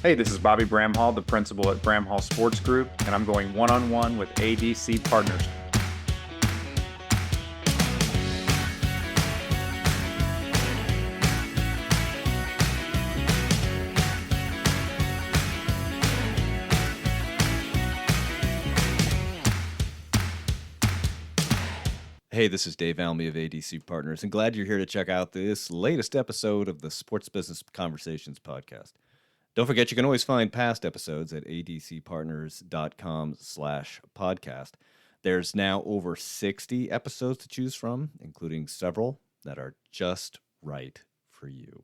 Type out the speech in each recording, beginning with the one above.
Hey, this is Bobby Bramhall, the principal at Bramhall Sports Group, and I'm going one-on-one with ADC Partners. Hey, this is Dave Almy of ADC Partners, and glad you're here to check out this latest episode of the Sports Business Conversations podcast. Don't forget, you can always find past episodes at adcpartners.com/podcast. There's now over 60 episodes to choose from, including several that are just right for you.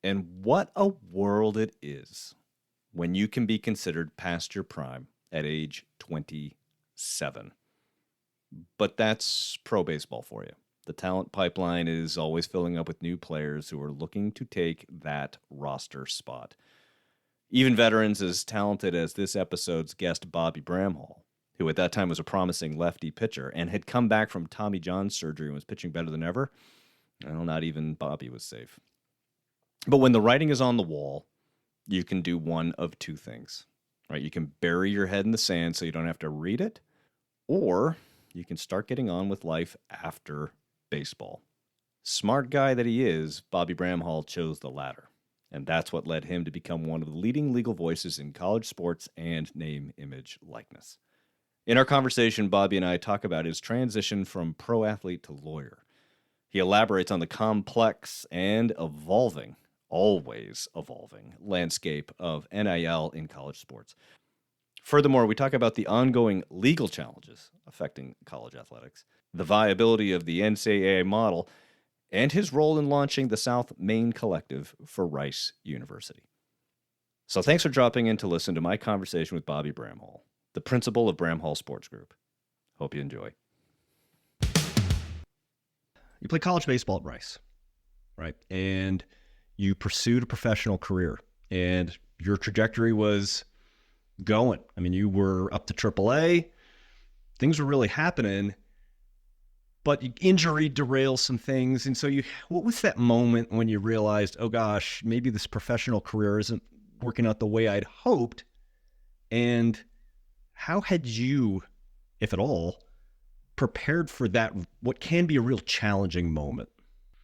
And what a world it is when you can be considered past your prime at age 27. But that's pro baseball for you. The talent pipeline is always filling up with new players who are looking to take that roster spot. Even veterans as talented as this episode's guest Bobby Bramhall, who at that time was a promising lefty pitcher and had come back from Tommy John surgery and was pitching better than ever, well, not even Bobby was safe. But when the writing is on the wall, you can do one of two things, right? You can bury your head in the sand so you don't have to read it, or you can start getting on with life after baseball. Smart guy that he is, Bobby Bramhall chose the latter, and that's what led him to become one of the leading legal voices in college sports and name, image, likeness. In our conversation, Bobby and I talk about his transition from pro athlete to lawyer. He elaborates on the complex and evolving, always evolving, landscape of NIL in college sports. Furthermore, we talk about the ongoing legal challenges affecting college athletics, the viability of the NCAA model, and his role in launching the South Main Collective for Rice University. So thanks for dropping in to listen to my conversation with Bobby Bramhall, the principal of Bramhall Sports Group. Hope you enjoy. You play college baseball at Rice, right? And you pursued a professional career, and your trajectory was going. I mean, you were up to AAA. Things were really happening, but injury derails some things. And so what was that moment when you realized, oh gosh, maybe this professional career isn't working out the way I'd hoped? And how had you, if at all, prepared for that, what can be a real challenging moment?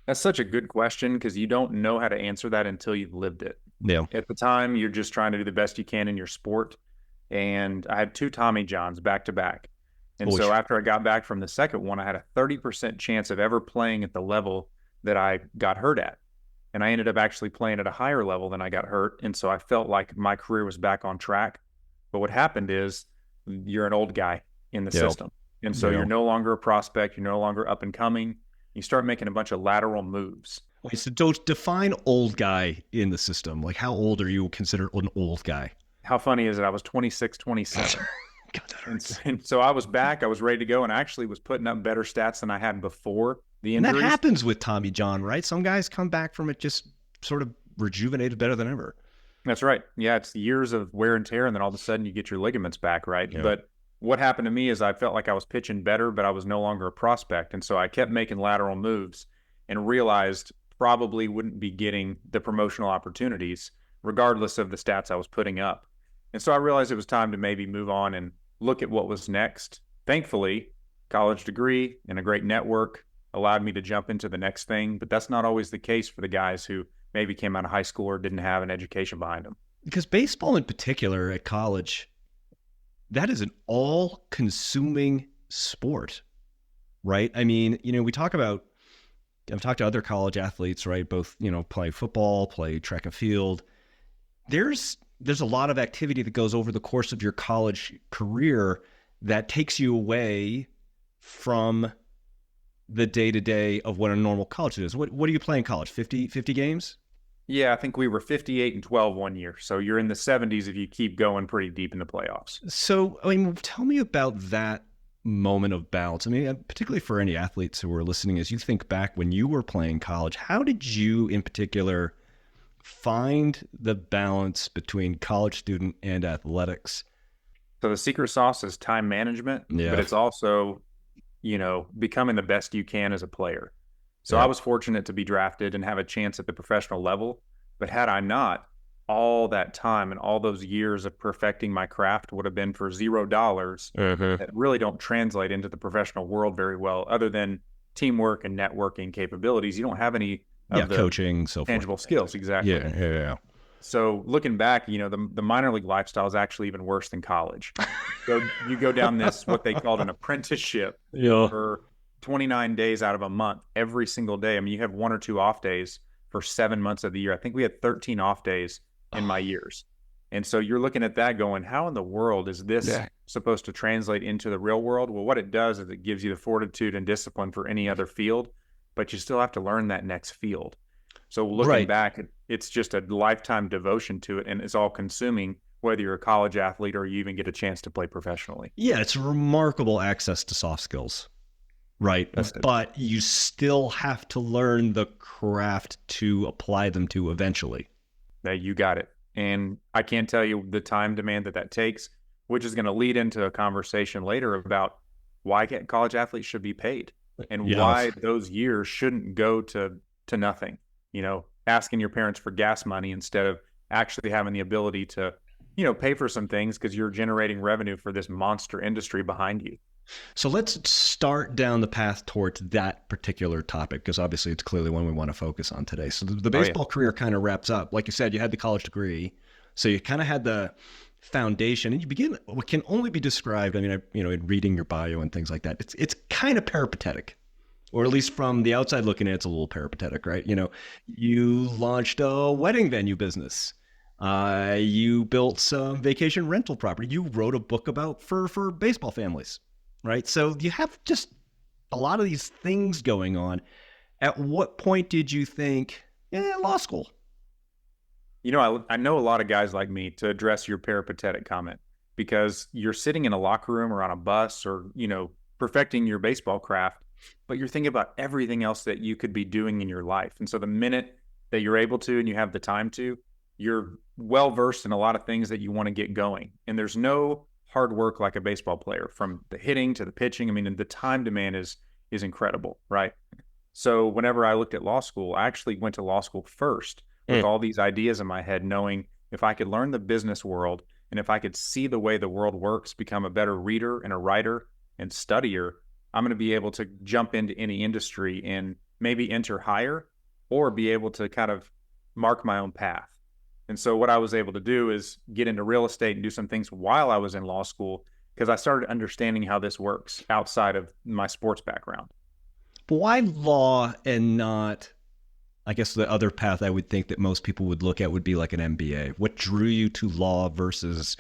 That's such a good question because you don't know how to answer that until you've lived it. Yeah. At the time, you're just trying to do the best you can in your sport. And I had 2 Tommy Johns back to back. And so after I got back from the second one, I had a 30% chance of ever playing at the level that I got hurt at. And I ended up actually playing at a higher level than I got hurt. And so I felt like my career was back on track. But what happened is you're an old guy in the system. And so you're no longer a prospect. You're no longer up and coming. You start making a bunch of lateral moves. Wait, so don't define old guy in the system. Like, how old are you considered an old guy? How funny is it? I was 26, 27. God, that hurts. And so I was back. I was ready to go and actually was putting up better stats than I had before the injuries. And that happens with Tommy John, right? Some guys come back from it just sort of rejuvenated better than ever. That's right. Yeah, it's years of wear and tear, and then all of a sudden you get your ligaments back, right? Yeah. But what happened to me is I felt like I was pitching better, but I was no longer a prospect. And so I kept making lateral moves and realized probably wouldn't be getting the promotional opportunities regardless of the stats I was putting up. And so I realized it was time to maybe move on and look at what was next. Thankfully, college degree and a great network allowed me to jump into the next thing, but that's not always the case for the guys who maybe came out of high school or didn't have an education behind them. Because baseball in particular at college, that is an all-consuming sport, right? I mean, I've talked to other college athletes, right? Both, play football, play track and field. There's a lot of activity that goes over the course of your college career that takes you away from the day-to-day of what a normal college is. What do you play in college? 50 games? Yeah, I think we were 58-12 one year. So you're in the 70s if you keep going pretty deep in the playoffs. So, tell me about that moment of balance. Particularly for any athletes who are listening, as you think back when you were playing college, how did you in particular find the balance between college student and athletics? So the secret sauce is time management, but it's also, becoming the best you can as a player. So I was fortunate to be drafted and have a chance at the professional level. But had I not, all that time and all those years of perfecting my craft would have been for $0 that really don't translate into the professional world very well, other than teamwork and networking capabilities. You don't have any of the coaching, so tangible forth. skills. Exactly. Yeah. So looking back, the minor league lifestyle is actually even worse than college. So you go down this, what they called an apprenticeship for 29 days out of a month, every single day. I mean, you have 1 or 2 off days for 7 months of the year. I think we had 13 off days in my years. And so you're looking at that going, how in the world is this supposed to translate into the real world? Well, what it does is it gives you the fortitude and discipline for any other field, but you still have to learn that next field. So looking back, it's just a lifetime devotion to it, and it's all consuming, whether you're a college athlete or you even get a chance to play professionally. Yeah, it's remarkable access to soft skills, right? But you still have to learn the craft to apply them to eventually. You got it. And I can't tell you the time demand that takes, which is going to lead into a conversation later about why college athletes should be paid and why those years shouldn't go to nothing. Asking your parents for gas money instead of actually having the ability to, pay for some things because you're generating revenue for this monster industry behind you. So let's start down the path towards that particular topic, because obviously it's clearly one we want to focus on today. So the baseball career kind of wraps up. Like you said, you had the college degree. So you kind of had the foundation, and you begin what can only be described, in reading your bio and things like that. It's kind of peripatetic. Or at least from the outside looking in, it's a little peripatetic, right? You launched a wedding venue business. You built some vacation rental property. You wrote a book for baseball families, right? So you have just a lot of these things going on. At what point did you think, law school? I know a lot of guys like me, to address your peripatetic comment, because you're sitting in a locker room or on a bus or, perfecting your baseball craft, but you're thinking about everything else that you could be doing in your life. And so the minute that you're able to and you have the time to, you're well versed in a lot of things that you want to get going. And there's no hard work like a baseball player, from the hitting to the pitching. I mean, the time demand is incredible, right? So whenever I looked at law school, I actually went to law school first with all these ideas in my head, knowing if I could learn the business world and if I could see the way the world works, become a better reader and a writer and studier, I'm going to be able to jump into any industry and maybe enter higher or be able to kind of mark my own path. And so what I was able to do is get into real estate and do some things while I was in law school, because I started understanding how this works outside of my sports background. But why law and not, I guess the other path I would think that most people would look at would be like an MBA? What drew you to law versus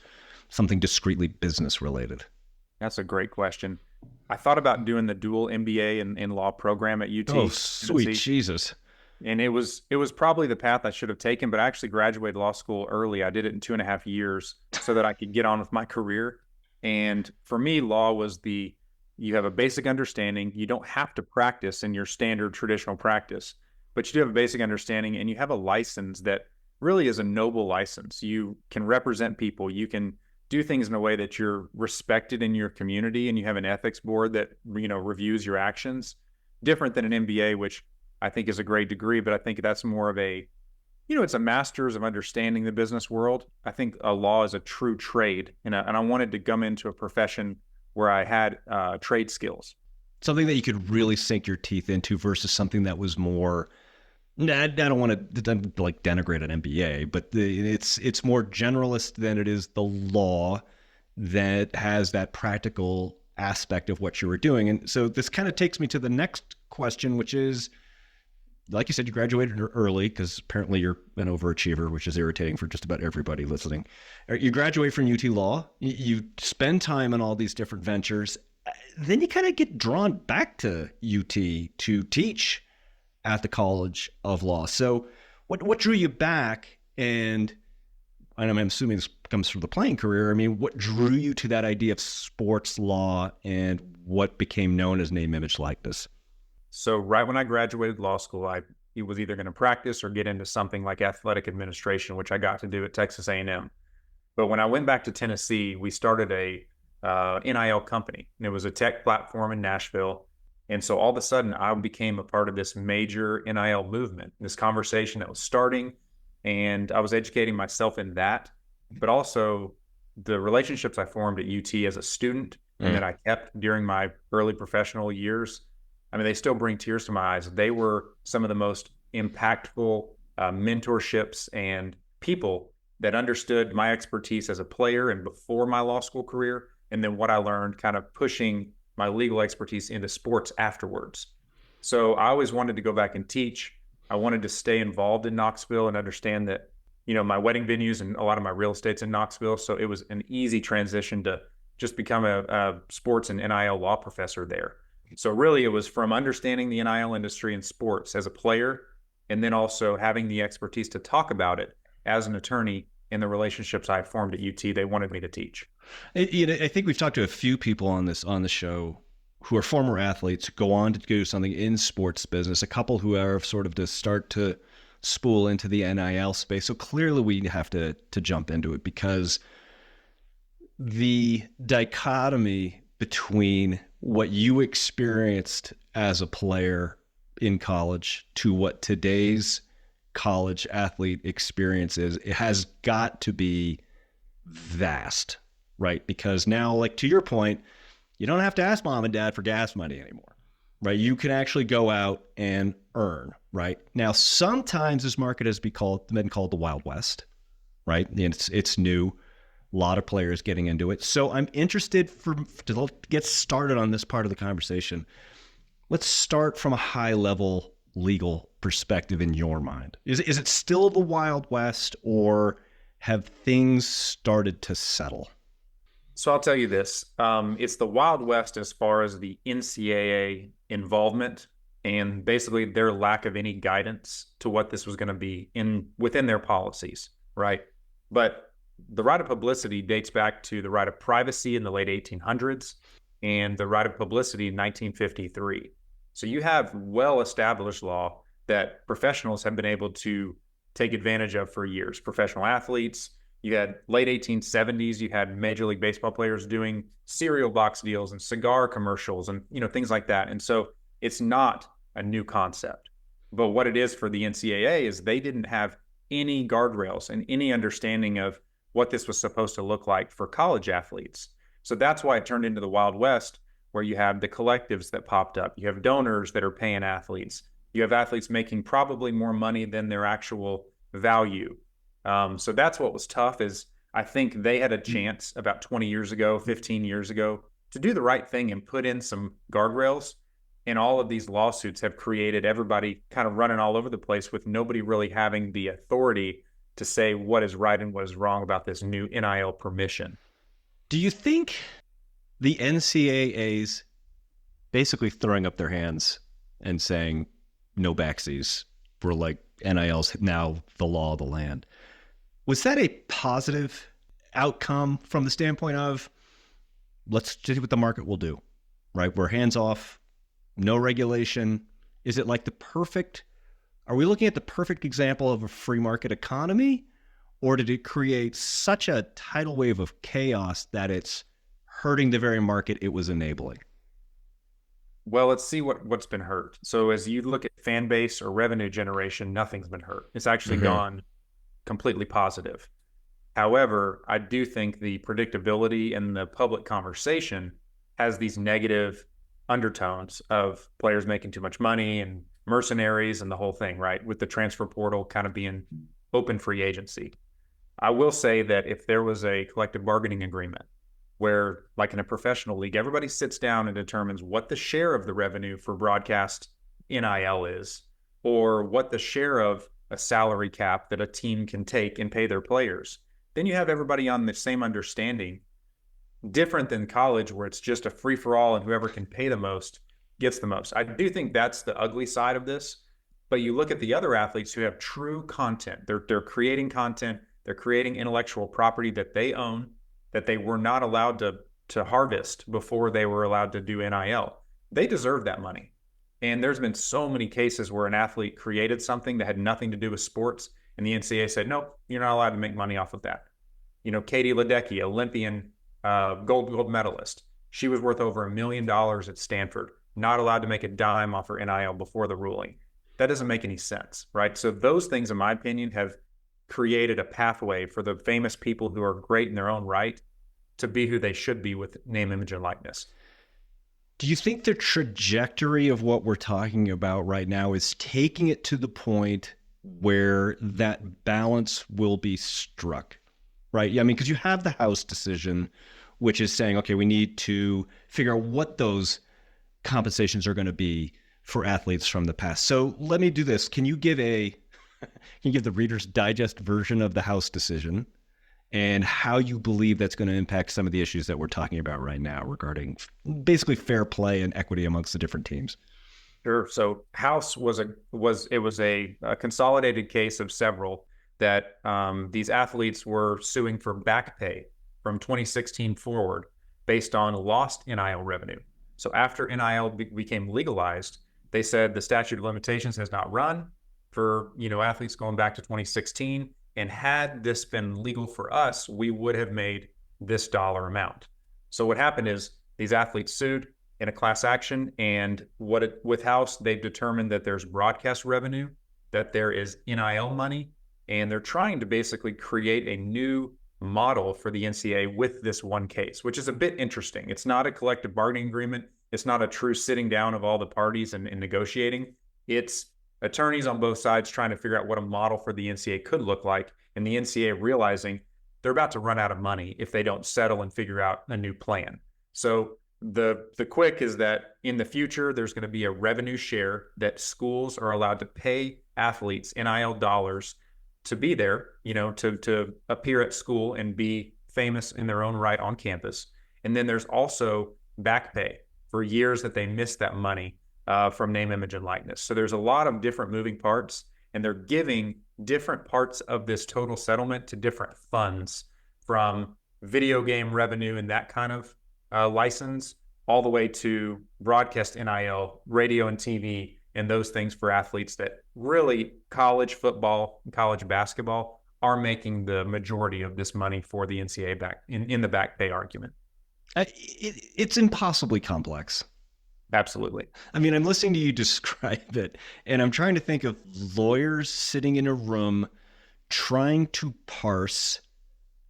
something discreetly business related? That's a great question. I thought about doing the dual MBA and law program at UT. Oh, sweet Jesus. And it was probably the path I should have taken, but I actually graduated law school early. I did it in 2.5 years so that I could get on with my career. And for me, law was you have a basic understanding. You don't have to practice in your standard traditional practice, but you do have a basic understanding, and you have a license that really is a noble license. You can represent people. You can do things in a way that you're respected in your community, and you have an ethics board that, reviews your actions. Different than an MBA, which I think is a great degree, but I think that's more of a, it's a master's of understanding the business world. I think a law is a true trade, and I wanted to come into a profession where I had trade skills. Something that you could really sink your teeth into versus something that was more, I don't want to denigrate an MBA, but it's more generalist than it is the law that has that practical aspect of what you were doing. And so this kind of takes me to the next question, which is, like you said, you graduated early because apparently you're an overachiever, which is irritating for just about everybody listening. You graduate from UT Law, you spend time on all these different ventures, then you kind of get drawn back to UT to teach at the College of Law. So what drew you back? And I'm assuming this comes from the playing career. I mean, what drew you to that idea of sports law and what became known as name, image, likeness? So right when I graduated law school, I was either going to practice or get into something like athletic administration, which I got to do at Texas A&M. But when I went back to Tennessee, we started a NIL company, and it was a tech platform in Nashville. And so all of a sudden, I became a part of this major NIL movement, this conversation that was starting. and I was educating myself in that, but also the relationships I formed at UT as a student and that I kept during my early professional years. I mean, they still bring tears to my eyes. They were some of the most impactful mentorships and people that understood my expertise as a player and before my law school career, and then what I learned kind of pushing my legal expertise into sports afterwards. So I always wanted to go back and teach. I wanted to stay involved in Knoxville and understand that, my wedding venues and a lot of my real estate's in Knoxville. So it was an easy transition to just become a sports and NIL law professor there. So really it was from understanding the NIL industry and sports as a player, and then also having the expertise to talk about it as an attorney in the relationships I had formed at UT. They wanted me to teach. I think we've talked to a few people on the show who are former athletes, go on to do something in sports business, a couple who are sort of to start to spool into the NIL space. So clearly we have to jump into it, because the dichotomy between what you experienced as a player in college to what today's college athlete experience is, it has got to be vast, right? Because now, like to your point, you don't have to ask mom and dad for gas money anymore, right? You can actually go out and earn, right? Now, sometimes this market has been called the Wild West, right? And it's new. A lot of players getting into it. So I'm interested to get started on this part of the conversation. Let's start from a high level legal perspective in your mind. Is it still the Wild West, or have things started to settle? So I'll tell you this. It's the Wild West as far as the NCAA involvement and basically their lack of any guidance to what this was going to be within their policies, right? But the right of publicity dates back to the right of privacy in the late 1800s and the right of publicity in 1953. So you have well-established law that professionals have been able to take advantage of for years. Professional athletes, you had late 1870s, you had Major League Baseball players doing cereal box deals and cigar commercials and things like that. And so it's not a new concept. But what it is for the NCAA is they didn't have any guardrails and any understanding of what this was supposed to look like for college athletes. So that's why it turned into the Wild West, where you have the collectives that popped up. You have donors that are paying athletes. You have athletes making probably more money than their actual value. So that's what was tough, is I think they had a chance about 20 years ago, 15 years ago, to do the right thing and put in some guardrails. And all of these lawsuits have created everybody kind of running all over the place with nobody really having the authority to say what is right and what is wrong about this new NIL permission. Do you think the NCAA's basically throwing up their hands and saying no backsies, we're like, NIL's now the law of the land, was that a positive outcome from the standpoint of, let's see what the market will do, right? We're hands off, no regulation. Is it like are we looking at the perfect example of a free market economy, or did it create such a tidal wave of chaos that it's hurting the very market it was enabling? Well, let's see what's been hurt. So as you look at fan base or revenue generation, nothing's been hurt. It's actually gone completely positive. However, I do think the predictability and the public conversation has these negative undertones of players making too much money and mercenaries and the whole thing, right? With the transfer portal kind of being open free agency. I will say that if there was a collective bargaining agreement where, like in a professional league, everybody sits down and determines what the share of the revenue for broadcast NIL is, or what the share of a salary cap that a team can take and pay their players, then you have everybody on the same understanding. Different than college, where it's just a free-for-all and whoever can pay the most gets the most. I do think that's the ugly side of this. But you look at the other athletes who have true content. They're creating content. They're creating intellectual property that they own, that they were not allowed to harvest before they were allowed to do NIL. They deserve that money. And there's been so many cases where an athlete created something that had nothing to do with sports, and the NCAA said, nope, you're not allowed to make money off of that. Katie Ledecky, Olympian gold medalist, she was worth over $1 million at Stanford, not allowed to make a dime off her NIL before the ruling. That doesn't make any sense, right? So those things, in my opinion, have created a pathway for the famous people who are great in their own right to be who they should be with name, image, and likeness. Do you think the trajectory of what we're talking about right now is taking it to the point where that balance will be struck, right? Yeah, I mean, because you have the House decision, which is saying, okay, we need to figure out what those compensations are going to be for athletes from the past. So let me do this. Can you give the Reader's Digest version of the House decision and how you believe that's going to impact some of the issues that we're talking about right now regarding basically fair play and equity amongst the different teams? Sure. So House was a consolidated case of several that these athletes were suing for back pay from 2016 forward based on lost NIL revenue. So after NIL became legalized, they said the statute of limitations has not run for athletes going back to 2016. And had this been legal for us, we would have made this dollar amount. So what happened is these athletes sued in a class action, and with House, they've determined that there's broadcast revenue, that there is NIL money, and they're trying to basically create a new model for the NCAA with this one case, which is a bit interesting. It's not a collective bargaining agreement. It's not a true sitting down of all the parties and negotiating. It's attorneys on both sides trying to figure out what a model for the NCAA could look like, and the NCAA realizing they're about to run out of money if they don't settle and figure out a new plan. So the quick is that in the future, there's going to be a revenue share that schools are allowed to pay athletes NIL dollars to be there, to appear at school and be famous in their own right on campus. And then there's also back pay for years that they missed that money from name, image, and likeness. So there's a lot of different moving parts, and they're giving different parts of this total settlement to different funds, from video game revenue and that kind of license all the way to broadcast NIL, radio and TV, and those things for athletes that really college football, college basketball are making the majority of this money for the NCAA back in the back pay argument. It's impossibly complex. Absolutely. I mean, I'm listening to you describe it, and I'm trying to think of lawyers sitting in a room trying to parse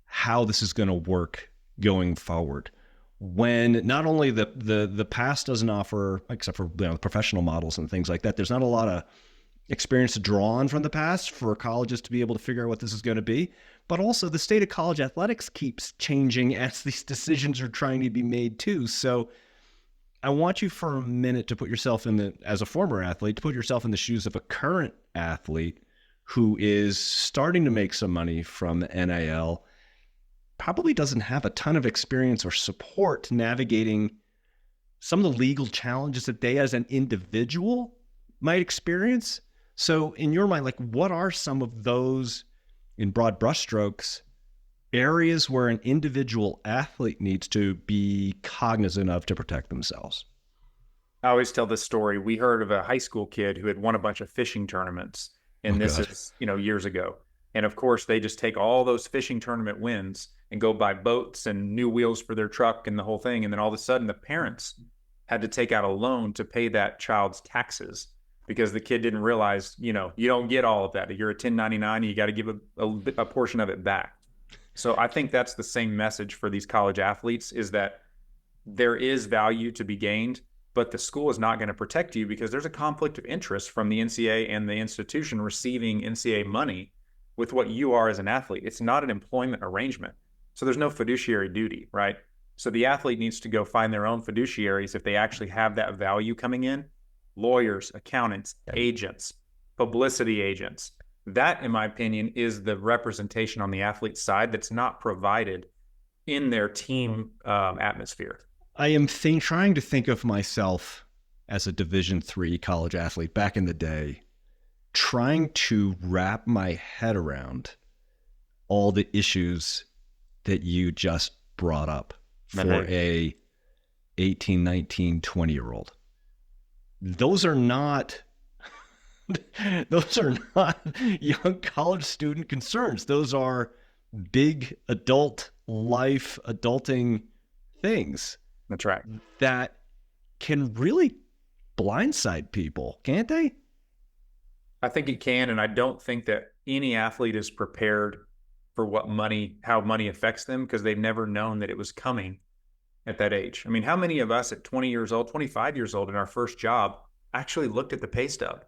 how this is going to work going forward, when not only the past doesn't offer, except for the professional models and things like that, there's not a lot of experience to draw on from the past for colleges to be able to figure out what this is going to be, but also the state of college athletics keeps changing as these decisions are trying to be made too. So I want you for a minute to put yourself as a former athlete, to put yourself in the shoes of a current athlete who is starting to make some money from NIL, probably doesn't have a ton of experience or support navigating some of the legal challenges that they as an individual might experience. So in your mind, what are some of those, in broad brushstrokes, areas where an individual athlete needs to be cognizant of to protect themselves? I always tell this story. We heard of a high school kid who had won a bunch of fishing tournaments, and is, years ago. And of course, they just take all those fishing tournament wins and go buy boats and new wheels for their truck and the whole thing. And then all of a sudden, the parents had to take out a loan to pay that child's taxes because the kid didn't realize, you don't get all of that. You're a 1099, you got to give a portion of it back. So I think that's the same message for these college athletes, is that there is value to be gained, but the school is not going to protect you because there's a conflict of interest from the NCAA and the institution receiving NCAA money with what you are as an athlete. It's not an employment arrangement. So there's no fiduciary duty, right? So the athlete needs to go find their own fiduciaries if they actually have that value coming in. Lawyers, accountants, agents, publicity agents. That, in my opinion, is the representation on the athlete side that's not provided in their team atmosphere. I am trying to think of myself as a Division III college athlete back in the day, trying to wrap my head around all the issues that you just brought up for a 18, 19, 20-year-old. Those are not young college student concerns. Those are big adulting things. That's right. That can really blindside people, can't they? I think it can, and I don't think that any athlete is prepared for how money affects them, because they've never known that it was coming at that age. I mean, how many of us at 20 years old, 25 years old in our first job actually looked at the pay stub?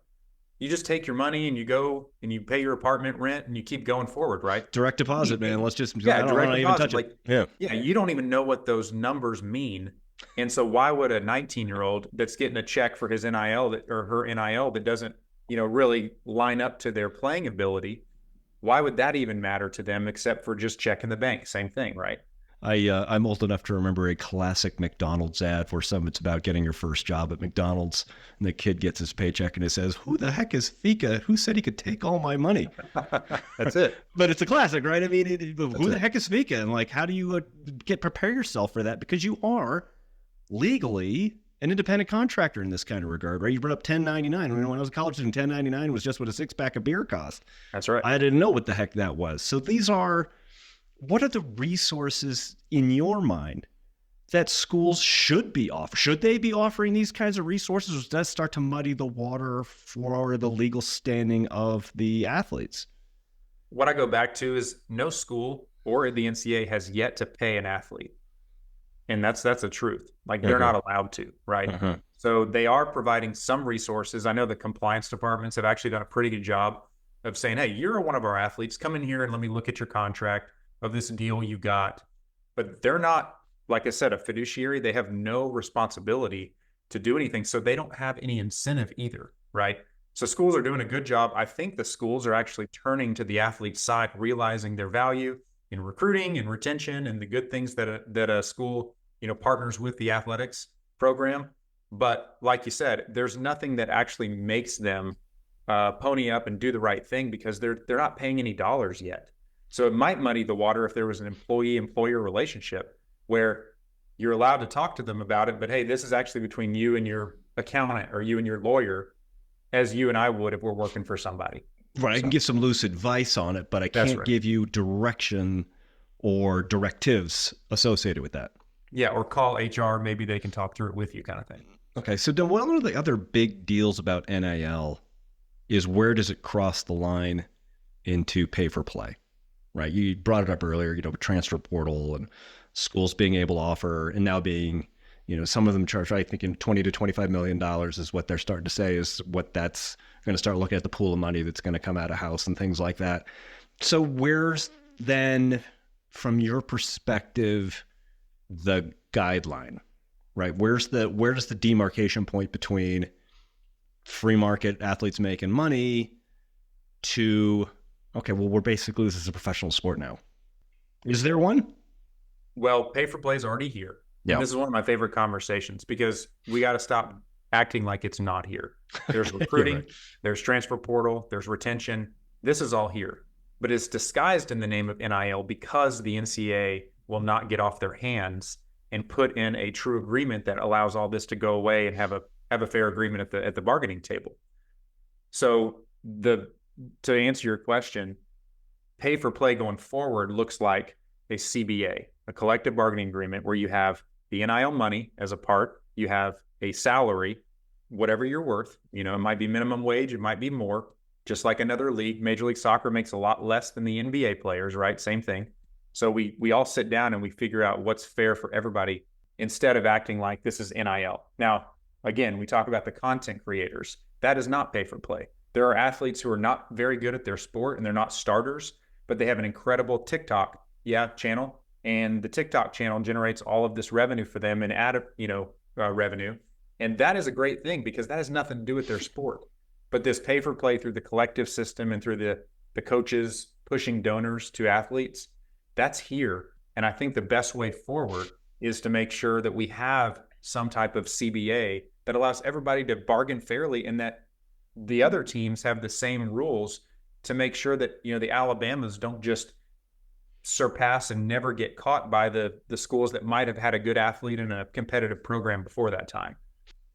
You just take your money and you go and you pay your apartment rent and you keep going forward, right? Direct deposit, man. Let's just, direct deposit. Even touch it. Yeah, you don't even know what those numbers mean. And so why would a 19-year-old that's getting a check for his NIL or her NIL that doesn't, really line up to their playing ability, why would that even matter to them except for just checking the bank? Same thing, right? I'm old enough to remember a classic McDonald's ad where it's about getting your first job at McDonald's, and the kid gets his paycheck and it says, "Who the heck is Fika? Who said he could take all my money?" That's it. But it's a classic, right? I mean, who the heck is Fika? And like, how do you prepare yourself for that? Because you are legally an independent contractor in this kind of regard, right? You brought up 1099. When I was a college student, 1099 was just what a 6-pack of beer cost. That's right. I didn't know what the heck that was. So what are the resources in your mind that schools should be offering? Should they be offering these kinds of resources, or does that start to muddy the water for the legal standing of the athletes? What I go back to is no school or the NCAA has yet to pay an athlete. And that's the truth. Like, they're not allowed to, right? So they are providing some resources. I know the compliance departments have actually done a pretty good job of saying, hey, you're one of our athletes. Come in here and let me look at your contract of this deal you got. But they're not, like I said, a fiduciary. They have no responsibility to do anything. So they don't have any incentive either, right? So schools are doing a good job. I think the schools are actually turning to the athlete's side, realizing their value in recruiting and retention and the good things that a school, partners with the athletics program. But like you said, there's nothing that actually makes them pony up and do the right thing, because they're not paying any dollars yet. So it might muddy the water if there was an employee-employer relationship where you're allowed to talk to them about it, but hey, this is actually between you and your accountant or you and your lawyer, as you and I would if we're working for somebody. Right. I can give some loose advice on it, but I can't give you direction or directives associated with that. Yeah, or call HR. Maybe they can talk through it with you, kind of thing. Okay. So then one of the other big deals about NIL is, where does it cross the line into pay for play? Right. You brought it up earlier, transfer portal and schools being able to offer, and now being, some of them charge, I think, in $20 to $25 million is what they're starting to say is what that's going to start looking at, the pool of money that's going to come out of house and things like that. So where's then, from your perspective, the guideline, right? Where does the demarcation point between free market athletes making money to, okay, well, this is a professional sport now? Is there one? Well, pay for play is already here. Yeah. This is one of my favorite conversations, because we got to stop acting like it's not here. There's recruiting, right. There's transfer portal, there's retention. This is all here, but it's disguised in the name of NIL because the NCAA will not get off their hands and put in a true agreement that allows all this to go away and have a fair agreement at the bargaining table. So to answer your question, pay for play going forward looks like a CBA, a collective bargaining agreement, where you have the NIL money as a part, you have a salary, whatever you're worth. It might be minimum wage, it might be more, just like another league. Major League Soccer makes a lot less than the NBA players, right? Same thing. So we all sit down and we figure out what's fair for everybody, instead of acting like this is NIL. Now, again, we talk about the content creators. That is not pay for play. There are athletes who are not very good at their sport and they're not starters, but they have an incredible TikTok channel, and the TikTok channel generates all of this revenue for them and revenue. And that is a great thing, because that has nothing to do with their sport. But this pay for play through the collective system and through the coaches pushing donors to athletes, that's here. And I think the best way forward is to make sure that we have some type of CBA that allows everybody to bargain fairly, and that the other teams have the same rules to make sure that, the Alabamas don't just surpass and never get caught by the schools that might have had a good athlete in a competitive program before that time.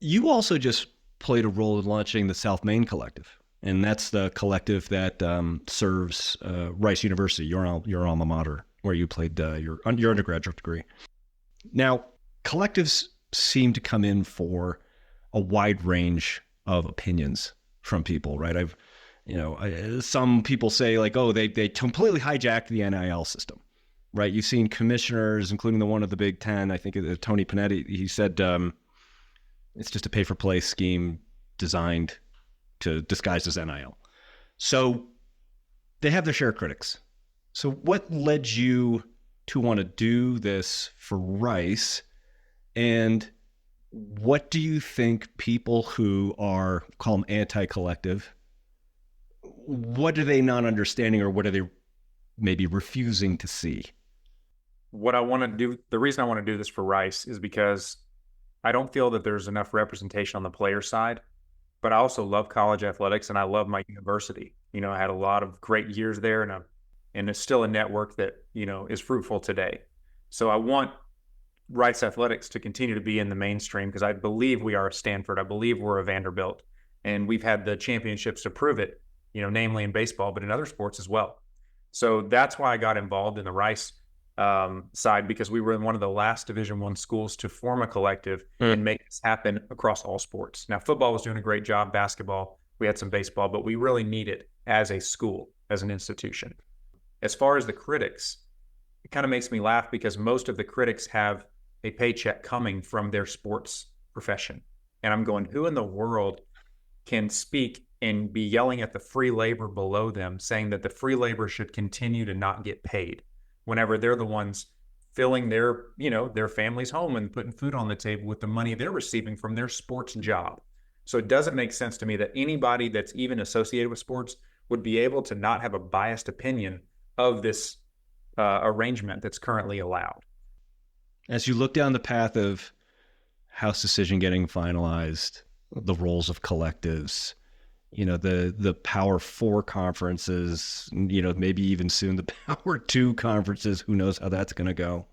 You also just played a role in launching the South Main Collective, and that's the collective that serves Rice University, your alma mater, where you played your undergraduate degree. Now, collectives seem to come in for a wide range of opinions from people, right? Some people say like, oh, they completely hijacked the NIL system, right? You've seen commissioners, including the one of the Big Ten, I think Tony Panetti, he said it's just a pay-for-play scheme designed to disguise as NIL. So they have their share of critics. So what led you to want to do this for Rice? And what do you think people who are, call them anti-collective, what are they not understanding, or what are they maybe refusing to see? What I want to do, the reason I want to do this for Rice is because I don't feel that there's enough representation on the player side, but I also love college athletics and I love my university. I had a lot of great years there, and it's still a network that, is fruitful today. So I want Rice athletics to continue to be in the mainstream because I believe we are a Stanford. I believe we're a Vanderbilt, and we've had the championships to prove it, namely in baseball, but in other sports as well. So that's why I got involved in the Rice side, because we were in one of the last Division I schools to form a collective and make this happen across all sports. Now, football was doing a great job, basketball, we had some baseball, but we really need it as a school, as an institution. As far as the critics, it kind of makes me laugh because most of the critics have a paycheck coming from their sports profession. And I'm going, who in the world can speak and be yelling at the free labor below them, saying that the free labor should continue to not get paid whenever they're the ones filling their family's home and putting food on the table with the money they're receiving from their sports job. So it doesn't make sense to me that anybody that's even associated with sports would be able to not have a biased opinion of this arrangement that's currently allowed. As you look down the path of House decision getting finalized, the roles of collectives, the Power 4 conferences, maybe even soon the Power 2 conferences, who knows how that's going to go.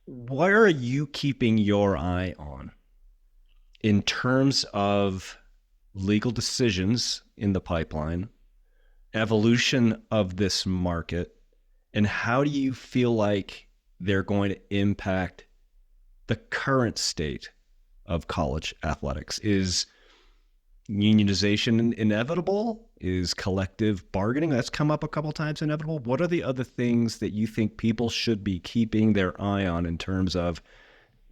What are you keeping your eye on in terms of legal decisions in the pipeline, evolution of this market, and how do you feel like they're going to impact the current state of college athletics? Is unionization inevitable? Is collective bargaining, that's come up a couple times, inevitable? What are the other things that you think people should be keeping their eye on in terms of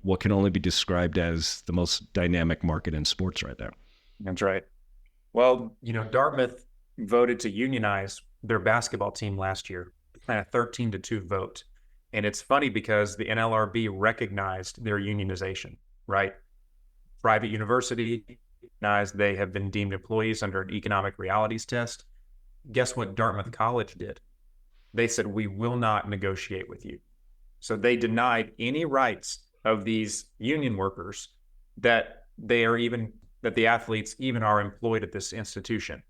what can only be described as the most dynamic market in sports right now? That's right. Well, Dartmouth voted to unionize their basketball team last year, and a 13-2 vote. And it's funny because the NLRB recognized their unionization, right? Private university recognized they have been deemed employees under an economic realities test. Guess what Dartmouth College did? They said, we will not negotiate with you. So they denied any rights of these union workers that the athletes even are employed at this institution.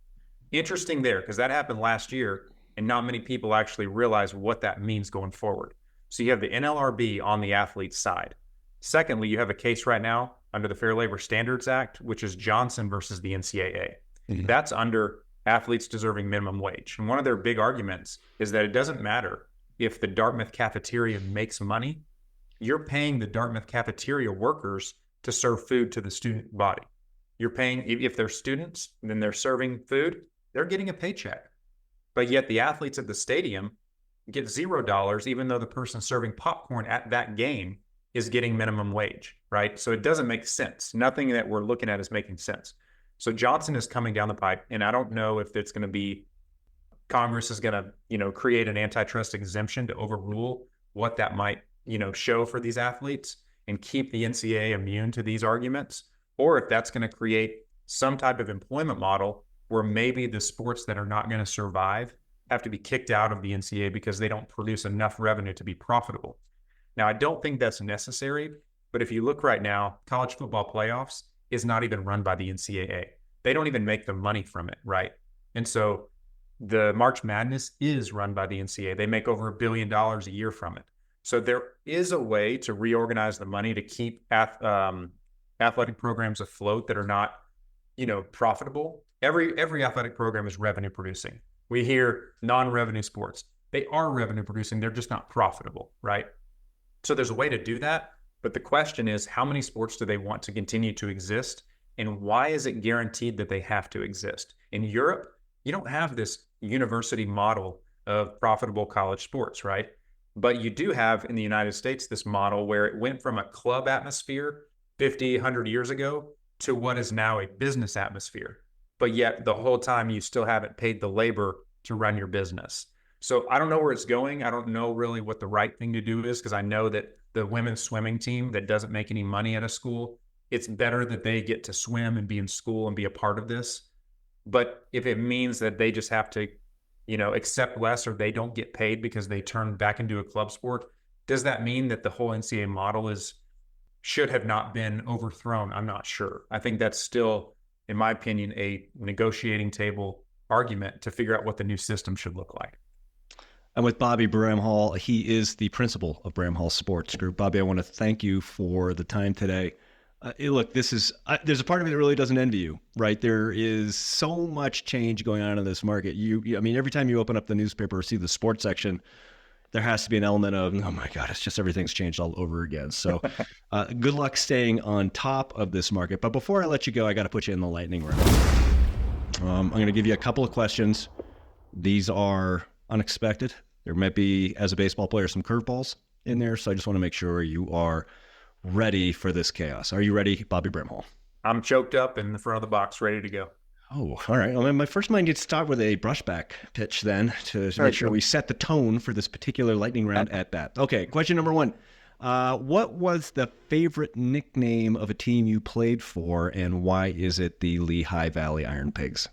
Interesting there, because that happened last year, and not many people actually realize what that means going forward. So you have the NLRB on the athlete's side. Secondly, you have a case right now under the Fair Labor Standards Act, which is Johnson versus the NCAA. Mm-hmm. That's under athletes deserving minimum wage. And one of their big arguments is that it doesn't matter if the Dartmouth cafeteria makes money, you're paying the Dartmouth cafeteria workers to serve food to the student body. You're paying, if they're students, then they're serving food, they're getting a paycheck. But yet the athletes at the stadium get $0, even though the person serving popcorn at that game is getting minimum wage, right? So it doesn't make sense. Nothing that we're looking at is making sense. So Johnson is coming down the pipe, and I don't know if it's going to be, Congress is going to, create an antitrust exemption to overrule what that might, show for these athletes and keep the NCAA immune to these arguments, or if that's going to create some type of employment model where maybe the sports that are not going to survive have to be kicked out of the NCAA because they don't produce enough revenue to be profitable. Now, I don't think that's necessary, but if you look right now, college football playoffs is not even run by the NCAA. They don't even make the money from it, right? And so the March Madness is run by the NCAA. They make over $1 billion a year from it. So there is a way to reorganize the money to keep athletic programs afloat that are not, profitable. Every athletic program is revenue producing. We hear non-revenue sports. They are revenue producing. They're just not profitable, right? So there's a way to do that. But the question is, how many sports do they want to continue to exist? And why is it guaranteed that they have to exist? In Europe, you don't have this university model of profitable college sports, right? But you do have in the United States this model where it went from a club atmosphere 50, 100 years ago to what is now a business atmosphere. But yet the whole time you still haven't paid the labor to run your business. So I don't know where it's going. I don't know really what the right thing to do is, because I know that the women's swimming team that doesn't make any money at a school, it's better that they get to swim and be in school and be a part of this. But if it means that they just have to, accept less, or they don't get paid because they turn back into a club sport, does that mean that the whole NCAA model should have not been overthrown? I'm not sure. I think that's still, in my opinion, a negotiating table argument to figure out what the new system should look like. I'm with Bobby Bramhall. He is the principal of Bramhall Sports Group. Bobby, I want to thank you for the time today. Look, there's a part of me that really doesn't envy you, right? There is so much change going on in this market. I mean, every time you open up the newspaper or see the sports section, there has to be an element of, oh my God, it's just everything's changed all over again. So good luck staying on top of this market. But before I let you go, I got to put you in the lightning round. I'm going to give you a couple of questions. These are unexpected. There might be, as a baseball player, some curveballs in there. So I just want to make sure you are ready for this chaos. Are you ready, Bobby Bramhall? I'm choked up in the front of the box, ready to go. Oh, all right. Well, my first mind, you'd start with a brushback pitch then to make sure we set the tone for this particular lightning round at bat. Okay, question number one. What was the favorite nickname of a team you played for, and why is it the Lehigh Valley Iron Pigs?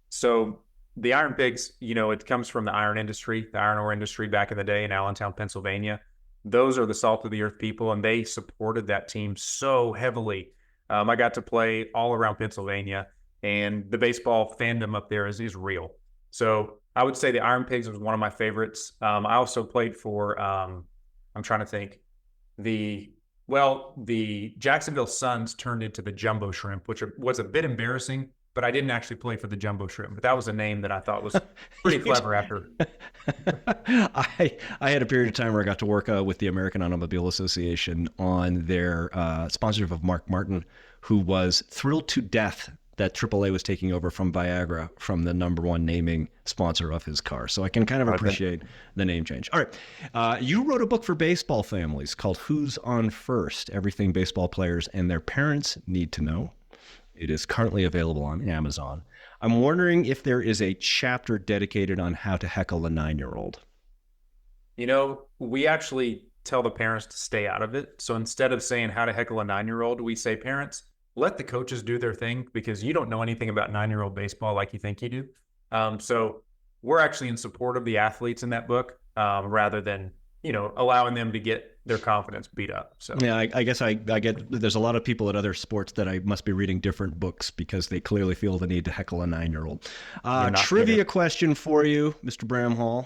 So the Iron Pigs, it comes from the iron industry, the iron ore industry back in the day in Allentown, Pennsylvania. Those are the salt of the earth people, and they supported that team so heavily. I got to play all around Pennsylvania, and the baseball fandom up there is real. So I would say the Iron Pigs was one of my favorites. I also played for, I'm trying to think, the Jacksonville Suns turned into the Jumbo Shrimp, which was a bit embarrassing, but I didn't actually play for the Jumbo Shrimp. But that was a name that I thought was pretty clever after. I had a period of time where I got to work with the American Automobile Association on their sponsorship of Mark Martin, who was thrilled to death that AAA was taking over from Viagra, from the number one naming sponsor of his car. So I can kind of appreciate the name change. All right. You wrote a book for baseball families called Who's on First? Everything Baseball Players and Their Parents Need to Know. It is currently available on Amazon. I'm wondering if there is a chapter dedicated on how to heckle a 9-year-old. We actually tell the parents to stay out of it. So instead of saying how to heckle a 9-year-old, we say, parents, let the coaches do their thing, because you don't know anything about 9-year-old baseball like you think you do. So we're actually in support of the athletes in that book, rather than, allowing them to get their confidence beat up. So yeah, I guess I get, there's a lot of people at other sports that I must be reading different books because they clearly feel the need to heckle a 9-year-old. Trivia question for you, Mr. Bramhall.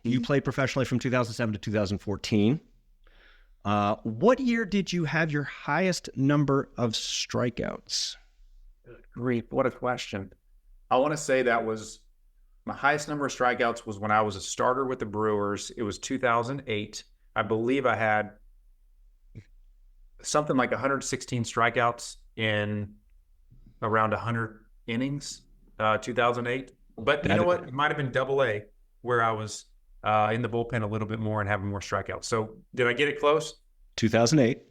You played professionally from 2007 to 2014. What year did you have your highest number of strikeouts? Good grief, what a question. I want to say that was my highest number of strikeouts was when I was a starter with the Brewers. It was 2008. I believe I had something like 116 strikeouts in around 100 innings, 2008. But you know what? It might have been Double-A, where I was in the bullpen a little bit more and having more strikeouts. So did I get it close? 2008.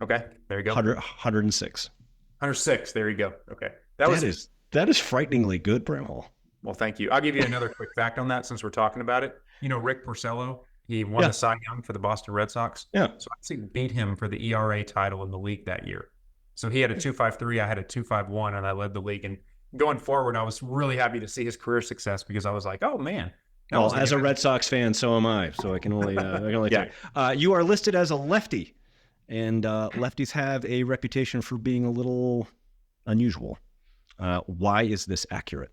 Okay, there you go. 106. 106, there you go. Okay. That is frighteningly good, Bramhall. Well, thank you. I'll give you another quick fact on that since we're talking about it. Rick Porcello, he won the Cy Young for the Boston Red Sox. Yeah. So I actually beat him for the ERA title in the league that year. So he had a 2.53, I had a 2.51, and I led the league. And going forward, I was really happy to see his career success, because I was like, oh man. Well, as a Red Sox fan, so am I. So I can only tell you. You are listed as a lefty, and lefties have a reputation for being a little unusual. Why is this accurate?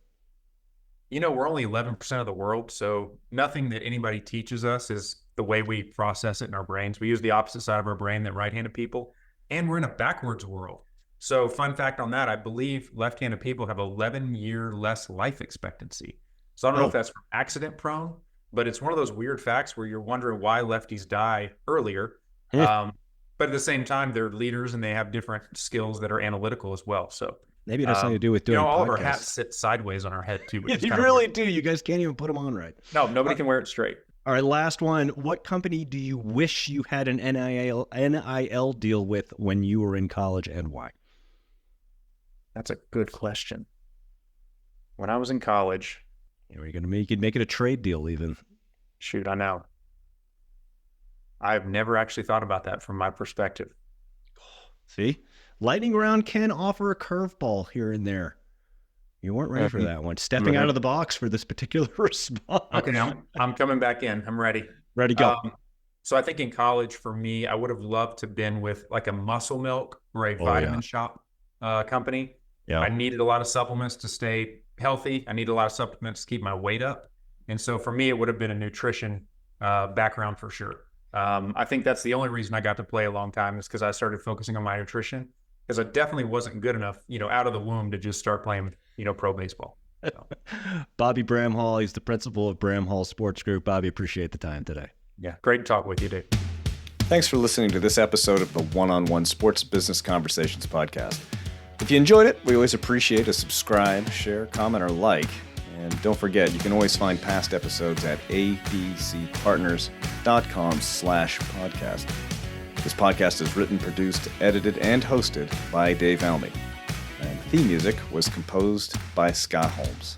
We're only 11% of the world, so nothing that anybody teaches us is the way we process it in our brains. We use the opposite side of our brain than right-handed people, and we're in a backwards world. So fun fact on that, I believe left-handed people have 11-year less life expectancy. So I don't know if that's from accident prone, but it's one of those weird facts where you're wondering why lefties die earlier. But at the same time, they're leaders and they have different skills that are analytical as well. So Maybe it has something to do with doing all of our podcasts. hats sit sideways on our head too. Yeah, you really do. You guys can't even put them on right. No, nobody can wear it straight. All right, last one. What company do you wish you had an NIL deal with when you were in college, and why? That's a good question. When I was in college, We're going to make it a trade deal even. shoot, I know. I've never actually thought about that from my perspective. See? Lightning round can offer a curveball here and there. You weren't ready for that one. Stepping out of the box for this particular response. Okay, now I'm coming back in. I'm ready. Ready, go. So I think in college, for me, I would have loved to have been with like a Muscle Milk or a vitamin shop company. Yeah. I needed a lot of supplements to stay healthy. I needed a lot of supplements to keep my weight up. And so for me, it would have been a nutrition background for sure. I think that's the only reason I got to play a long time is because I started focusing on my nutrition, because I definitely wasn't good enough, out of the womb to just start playing, pro baseball. So. Bobby Bramhall, he's the principal of Bramhall Sports Group. Bobby, appreciate the time today. Yeah, great to talk with you, Dave. Thanks for listening to this episode of the One-on-One Sports Business Conversations podcast. If you enjoyed it, we always appreciate a subscribe, share, comment, or like. And don't forget, you can always find past episodes at adcpartners.com/podcast. This podcast is written, produced, edited, and hosted by Dave Almy. And theme music was composed by Scott Holmes.